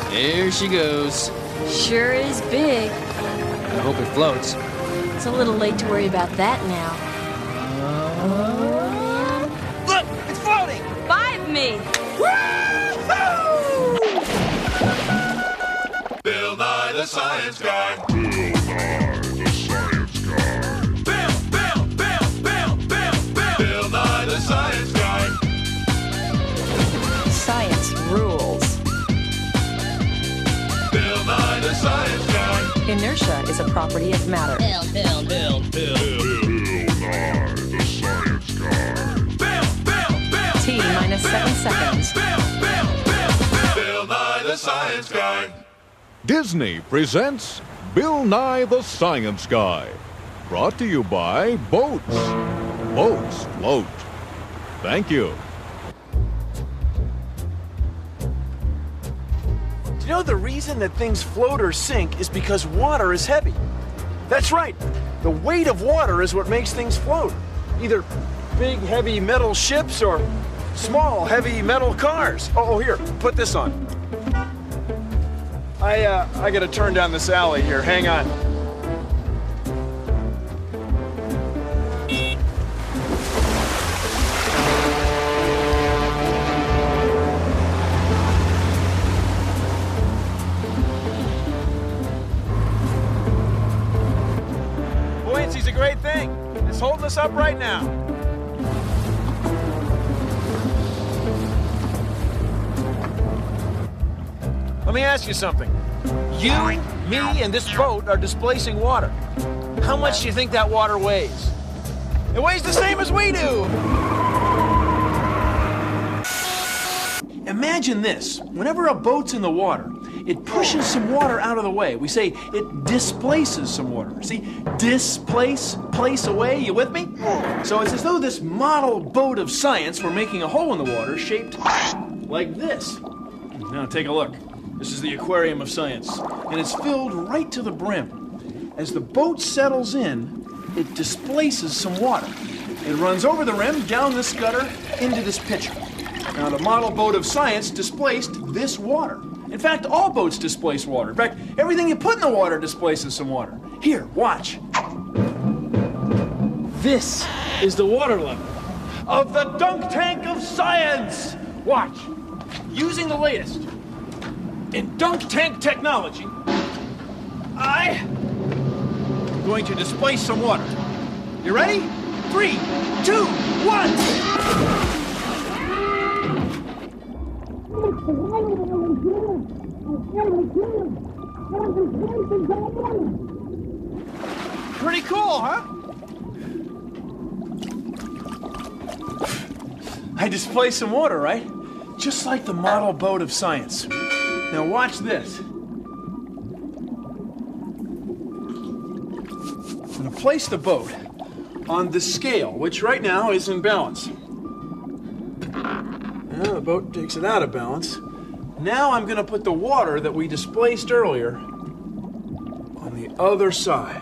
There she goes. Sure is big. I hope it floats. It's a little late to worry about that now. Look, it's floating! 5 me! Bill Nye the Science Guy. Bill Nye the Science Guy. Science rules. Bill Nye the Science Guy. Inertia is a property of matter. Bill Nye the Science Guy. T minus 7 seconds. Bill Nye the Science Guy. Disney presents Bill Nye the Science Guy. Brought to you by Boats. Boats float. Thank you. Do you know the reason that things float or sink is because water is heavy? That's right. The weight of water is what makes things float. Either big, heavy metal ships or small, heavy metal cars. Oh, here, put this on. I gotta turn down this alley here. Hang on. Buoyancy's a great thing. It's holding us up right now. Let me ask you something. You, me, and this boat are displacing water. How much do you think that water weighs? It weighs the same as we do! Imagine this. Whenever a boat's in the water, it pushes some water out of the way. We say it displaces some water. See, displace, place away, you with me? So it's as though this model boat of science were making a hole in the water shaped like this. Now take a look. This is the aquarium of science, and it's filled right to the brim. As the boat settles in, it displaces some water. It runs over the rim, down this gutter, into this pitcher. Now, the model boat of science displaced this water. In fact, all boats displace water. In fact, everything you put in the water displaces some water. Here, watch. This is the water level of the dunk tank of science. Watch. Using the latest in dunk tank technology, I'm going to displace some water. You ready? 3, 2, 1. Pretty cool, huh? I displaced some water, right? Just like the model boat of science. Now watch this. I'm going to place the boat on the scale, which right now is in balance. Now the boat takes it out of balance. Now I'm going to put the water that we displaced earlier on the other side.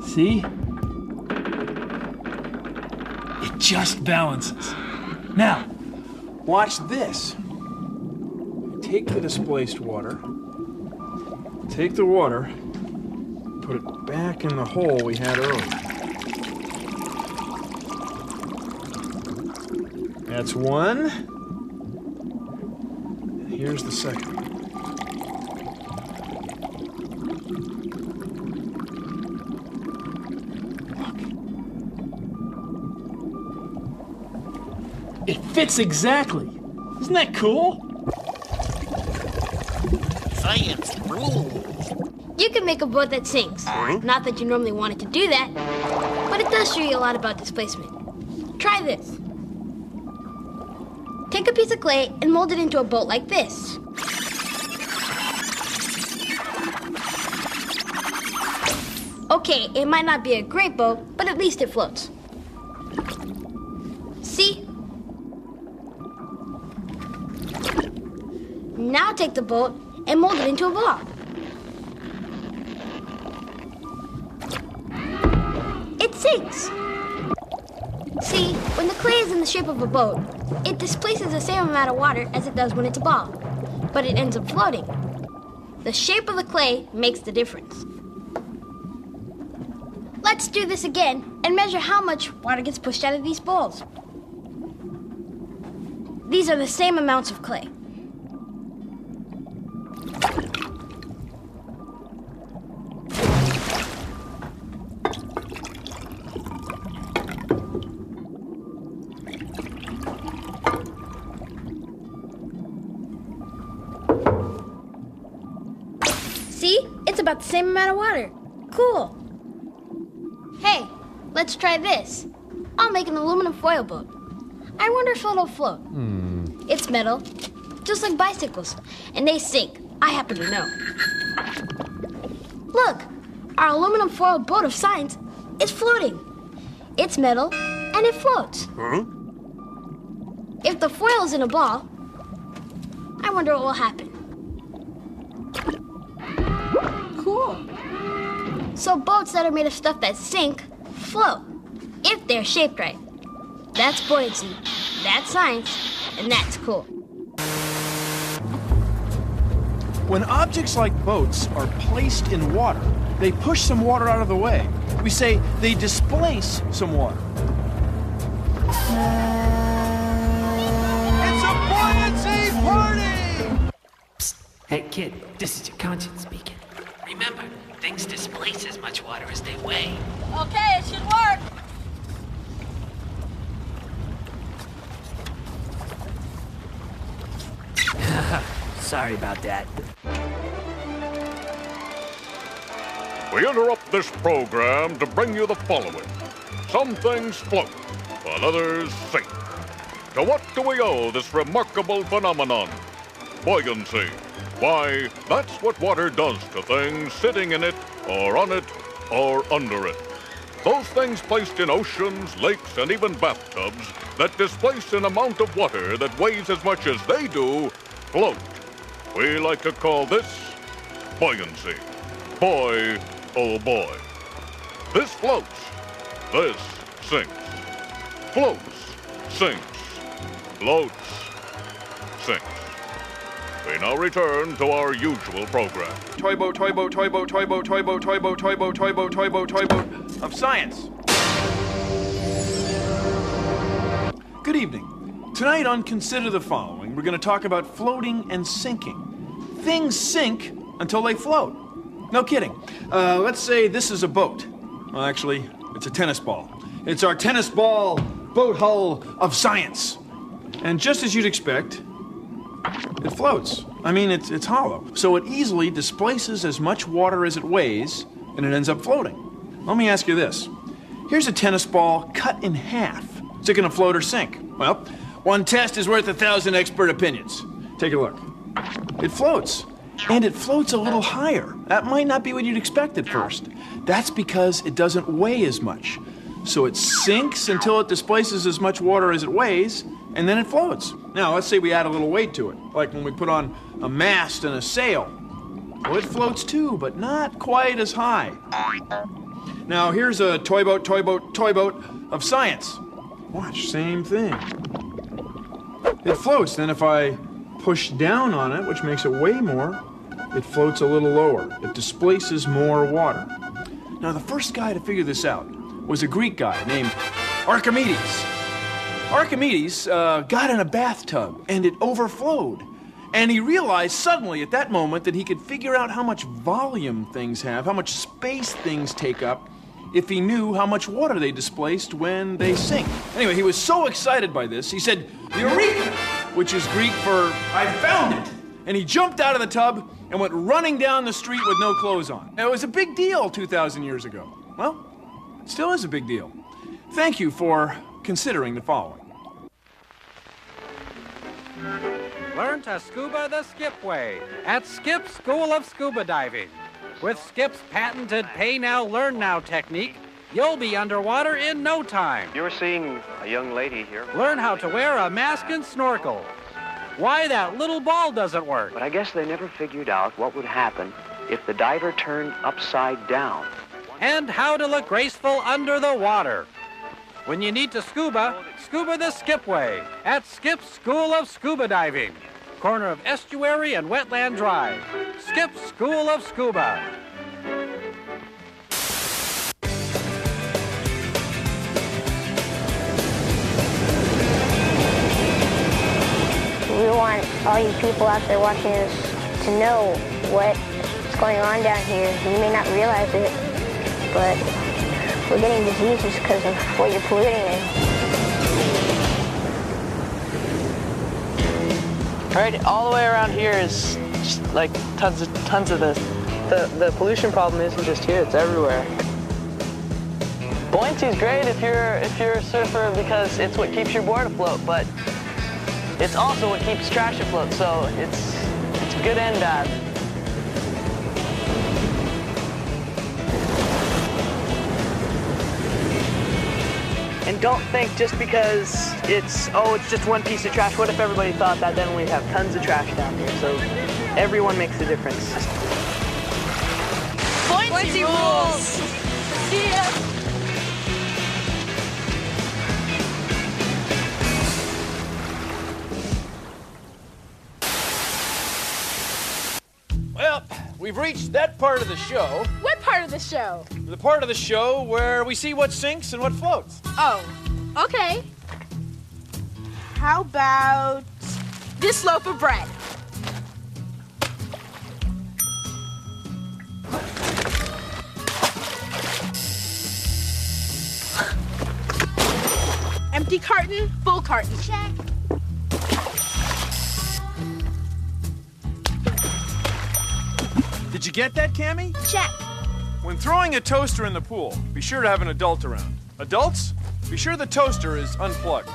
See? It just balances. Now, watch this. Take the displaced water, take the water, put it back in the hole we had earlier. That's one. And here's the second. It fits exactly. Isn't that cool? Science rules. You can make a boat that sinks. Not that you normally want it to do that, but it does show you a lot about displacement. Try this. Take a piece of clay and mold it into a boat like this. Okay, it might not be a great boat, but at least it floats. See? Now take the boat and mold it into a ball. It sinks. See, when the clay is in the shape of a boat, it displaces the same amount of water as it does when it's a ball, but it ends up floating. The shape of the clay makes the difference. Let's do this again and measure how much water gets pushed out of these bowls. These are the same amounts of clay. See? It's about the same amount of water. Cool. Hey, let's try this. I'll make an aluminum foil boat. I wonder if it'll float. It's metal, just like bicycles, and they sink. I happen to know. Look, our aluminum foil boat of science is floating. It's metal, and it floats. If the foil is in a ball, I wonder what will happen. Cool. So boats that are made of stuff that sink float, if they're shaped right. That's buoyancy, that's science, and that's cool. When objects like boats are placed in water, they push some water out of the way. We say they displace some water. It's a buoyancy party! Hey, kid, this is your conscience speaking. Remember, things displace as much water as they weigh. Okay, it should work. Sorry about that. We interrupt this program to bring you the following. Some things float, while others sink. To what do we owe this remarkable phenomenon? Buoyancy. Why, that's what water does to things sitting in it, or on it, or under it. Those things placed in oceans, lakes, and even bathtubs that displace an amount of water that weighs as much as they do float. We like to call this buoyancy. Boy, oh boy. This floats. This sinks. Floats. Sinks. Floats. Sinks. We now return to our usual program. Toy boat, toy boat, toy boat, toy boat, toy boat, toy boat, toy boat, toy boat, toy boat, toy boat of science. Good evening. Tonight on Consider the Following, we're going to talk about floating and sinking. Things sink until they float. No kidding. Let's say this is a boat. Well, actually, it's a tennis ball. It's our tennis ball boat hull of science. And just as you'd expect, it floats. I mean, it's hollow. So it easily displaces as much water as it weighs, and it ends up floating. Let me ask you this. Here's a tennis ball cut in half. Is it going to float or sink? Well, one test is worth 1,000 expert opinions. Take a look. It floats. And it floats a little higher. That might not be what you'd expect at first. That's because it doesn't weigh as much. So it sinks until it displaces as much water as it weighs, and then it floats. Now, let's say we add a little weight to it, like when we put on a mast and a sail. Well, it floats too, but not quite as high. Now, here's a toy boat, toy boat, toy boat of science. Watch, same thing. It floats. Then if I push down on it, which makes it weigh more, it floats a little lower. It displaces more water. Now, the first guy to figure this out was a Greek guy named Archimedes. Archimedes got in a bathtub, and it overflowed. And he realized suddenly at that moment that he could figure out how much volume things have, how much space things take up, if he knew how much water they displaced when they sink. Anyway, he was so excited by this, he said, "Eureka!" which is Greek for, "I found it!" And he jumped out of the tub and went running down the street with no clothes on. It was a big deal 2,000 years ago. Well, it still is a big deal. Thank you for considering the following. Learn to scuba the Skip way at Skip's School of Scuba Diving. With Skip's patented Pay Now, Learn Now technique, you'll be underwater in no time. You're seeing a young lady here. Learn how to wear a mask and snorkel. why that little ball doesn't work. But I guess they never figured out what would happen if the diver turned upside down. And how to look graceful under the water. When you need to scuba, scuba the Skipway at Skip's School of Scuba Diving. Corner of Estuary and Wetland Drive. Skip's School of Scuba. We want all you people out there watching us to know what's going on down here. You may not realize it, but we're getting diseases because of what you're polluting it. Right, all the way around here is just like tons of this. The pollution problem isn't just here; it's everywhere. Buoyancy is great if you're a surfer because it's what keeps your board afloat, but it's also what keeps trash afloat. So it's good and bad. And don't think just because it's just one piece of trash. What if everybody thought that? Then we'd have tons of trash down here. So everyone makes a difference. Buoyancy rules! See ya! Well, we've reached that part of the show. What part of the show? The part of the show where we see what sinks and what floats. Oh, okay. How about this loaf of bread? Empty carton, full carton. Check. Did you get that, Cammie? Check. When throwing a toaster in the pool, be sure to have an adult around. Adults, be sure the toaster is unplugged.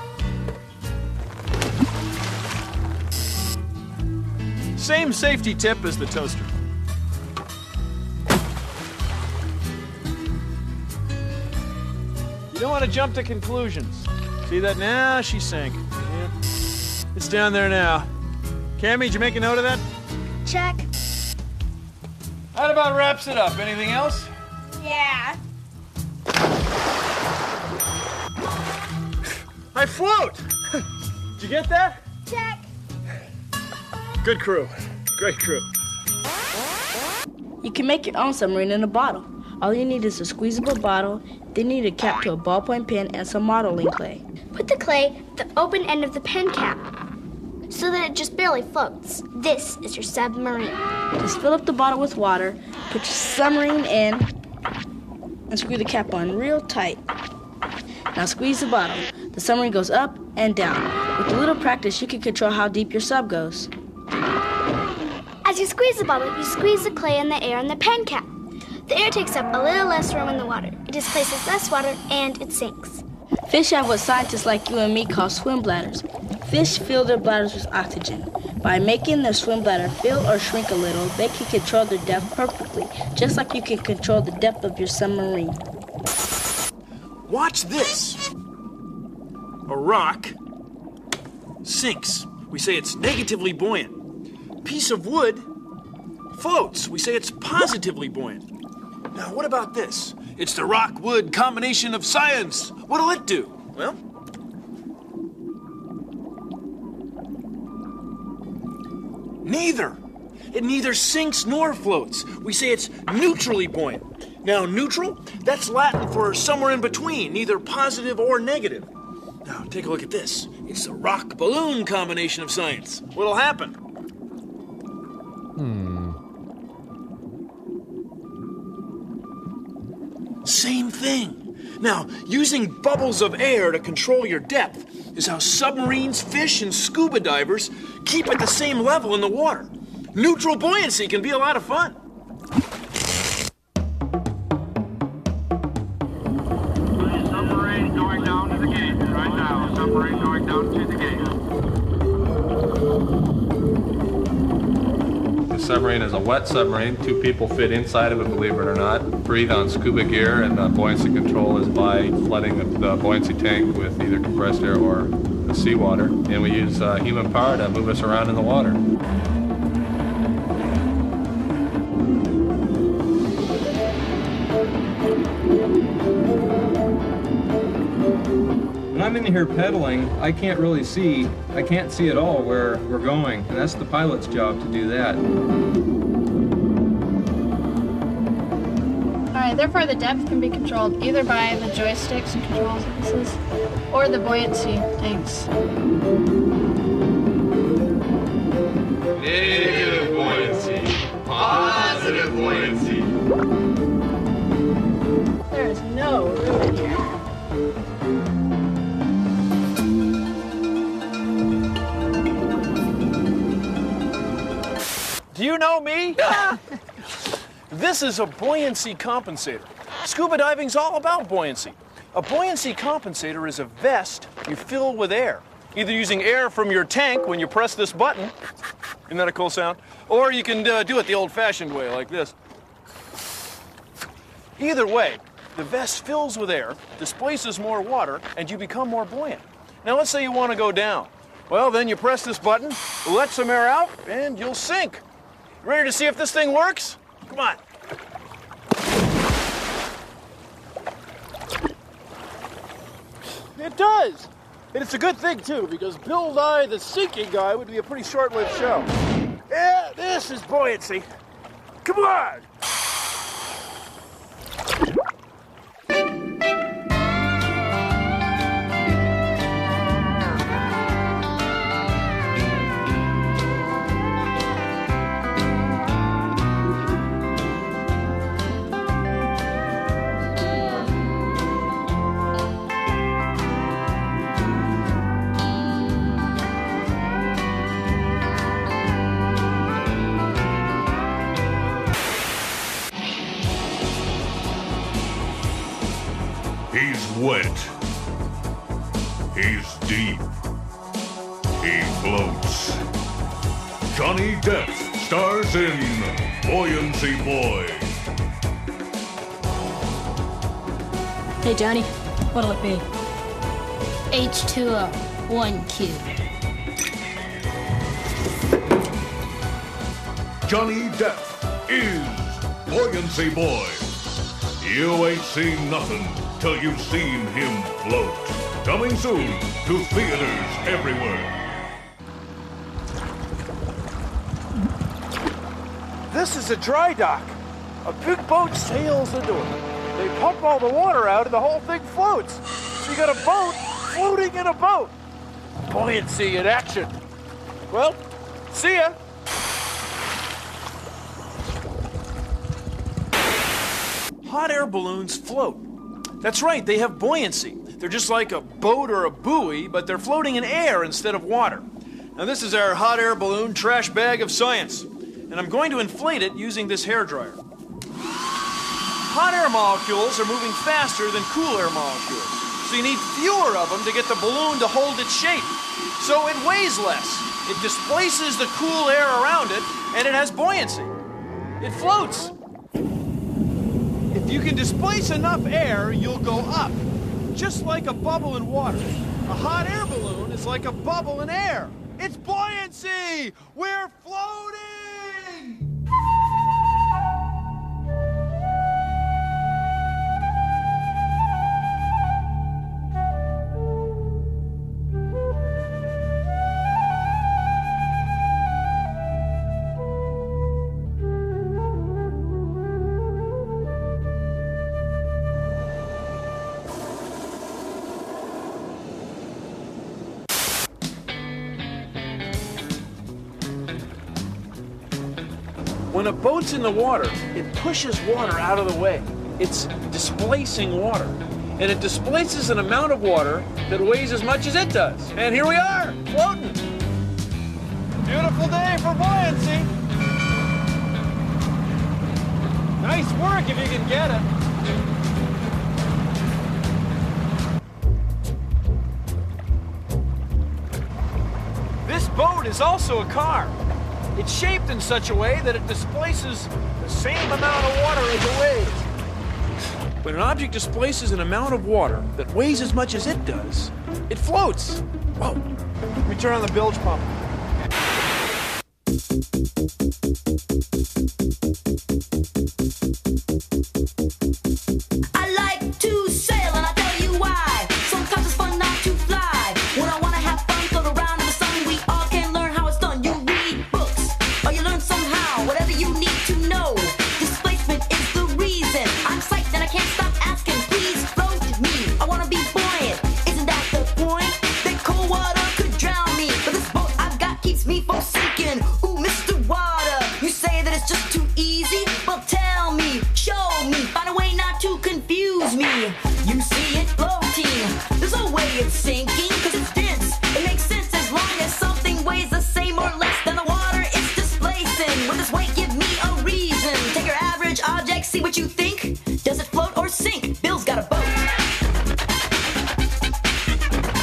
Same safety tip as the toaster. You don't want to jump to conclusions. See that now? She sank. Yeah. It's down there now. Cammie, did you make a note of that? Check. That about wraps it up. Anything else? Yeah. I float! Did you get that? Check. Good crew. Great crew. You can make your own submarine in a bottle. All you need is a squeezable bottle, then you need a cap to a ballpoint pen and some modeling clay. Put the clay at the open end of the pen cap so that it just barely floats. This is your submarine. Just fill up the bottle with water, put your submarine in, and screw the cap on real tight. Now squeeze the bottle. The submarine goes up and down. With a little practice, you can control how deep your sub goes. As you squeeze the bottle, you squeeze the clay in the air in the pen cap. The air takes up a little less room in the water. It displaces less water and it sinks. Fish have what scientists like you and me call swim bladders. Fish fill their bladders with oxygen. By making their swim bladder fill or shrink a little, they can control their depth perfectly, just like you can control the depth of your submarine. Watch this. A rock sinks. We say it's negatively buoyant. Piece of wood floats. We say it's positively buoyant. Now, what about this? It's the rock-wood combination of science. What'll it do? Well, neither. It neither sinks nor floats. We say it's neutrally buoyant. Now, neutral, that's Latin for somewhere in between, neither positive or negative. Now, take a look at this. It's the rock-balloon combination of science. What'll happen? Same thing. Now, using bubbles of air to control your depth is how submarines, fish, and scuba divers keep at the same level in the water. Neutral buoyancy can be a lot of fun. Submarine going down to the gate right now. Submarine going down to the gate. The submarine is a wet submarine. 2 people fit inside of it, believe it or not. Breathe on scuba gear, and the buoyancy control is by flooding the buoyancy tank with either compressed air or the seawater, and we use human power to move us around in the water. When I'm in here pedaling, I can't really see, I can't see at all where we're going, and that's the pilot's job to do that. Alright, therefore the depth can be controlled either by the joysticks and control surfaces or the buoyancy tanks. Negative buoyancy. Positive buoyancy. There is no room in here. Do you know me? This is a buoyancy compensator. Scuba diving's all about buoyancy. A buoyancy compensator is a vest you fill with air, either using air from your tank when you press this button, isn't that a cool sound? Or you can do it the old-fashioned way, like this. Either way, the vest fills with air, displaces more water, and you become more buoyant. Now let's say you want to go down. Well, then you press this button, let some air out, and you'll sink. Ready to see if this thing works? Come on. It does. And it's a good thing, too, because Bill Nye, the sinking guy, would be a pretty short-lived show. Yeah, this is buoyancy. Come on. He's wet. He's deep. He floats. Johnny Depp stars in Buoyancy Boy. Hey Johnny, what'll it be? H2O, 1Q. Johnny Depp is Buoyancy Boy. You ain't seen nothing till you've seen him float. Coming soon to theaters everywhere. This is a dry dock. A big boat sails into it. They pump all the water out and the whole thing floats. So you got a boat floating in a boat. Buoyancy in action. Well, see ya. Hot air balloons float. That's right, they have buoyancy. They're just like a boat or a buoy, but they're floating in air instead of water. Now this is our hot air balloon trash bag of science. And I'm going to inflate it using this hairdryer. Hot air molecules are moving faster than cool air molecules. So you need fewer of them to get the balloon to hold its shape. So it weighs less. It displaces the cool air around it, and it has buoyancy. It floats. If you can displace enough air, you'll go up. Just like a bubble in water. A hot air balloon is like a bubble in air. It's buoyancy! We're floating! When a boat's in the water, it pushes water out of the way. It's displacing water. And it displaces an amount of water that weighs as much as it does. And here we are, floating. Beautiful day for buoyancy. Nice work if you can get it. This boat is also a car. It's shaped in such a way that it displaces the same amount of water as it weighs. When an object displaces an amount of water that weighs as much as it does, it floats. Whoa. Let me turn on the bilge pump. I like to sail and I'll tell you why. Sometimes it's fun not to fly. When I want to have fun, float around in the sun, we all can learn how it's done. You read books or you learn somehow, whatever you need to know. Displacement is the reason. I'm psyched and I can't stop asking. Please float me. I want to be buoyant. Isn't that the point? That cold water could drown me, but this boat I've got keeps me from sinking. Ooh, Mr. Water, you say that it's just too easy? Well, tell me, show me, find a way not to confuse me. You see it floating, there's no way it's sinking, cause it's dense. It makes sense as long as something weighs the same or less than the water it's displacing. With this weight, give me a reason. Take your average object, see what you think. Does it float or sink? Bill's got a boat.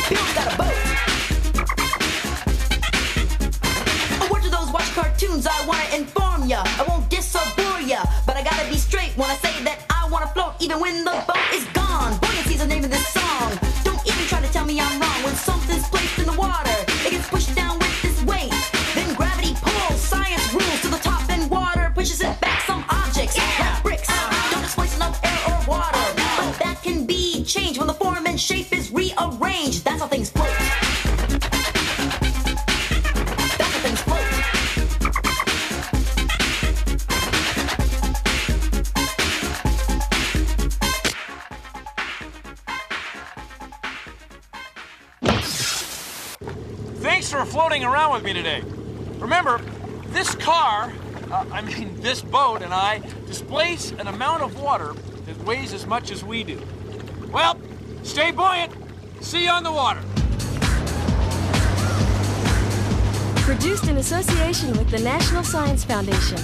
Bill's got a boat. A word to those watch cartoons, I wanna inform ya. I won't diss or bore ya, but I gotta be straight when I say that I wanna float even when the boat is gone. Buoyancy's the name of this song. Don't even try to tell me I'm wrong. When something's placed in the water, it gets pushed down with this weight. Then gravity pulls, science rules to the top, and water pushes it back. Some objects, like bricks, don't displace enough air or water, but that can be changed when the form and shape is rearranged. That's how things float. That's how things float. Thanks for floating around with me today. Remember, this car, this boat and I displace an amount of water that weighs as much as we do. Well, stay buoyant. See you on the water. Produced in association with the National Science Foundation.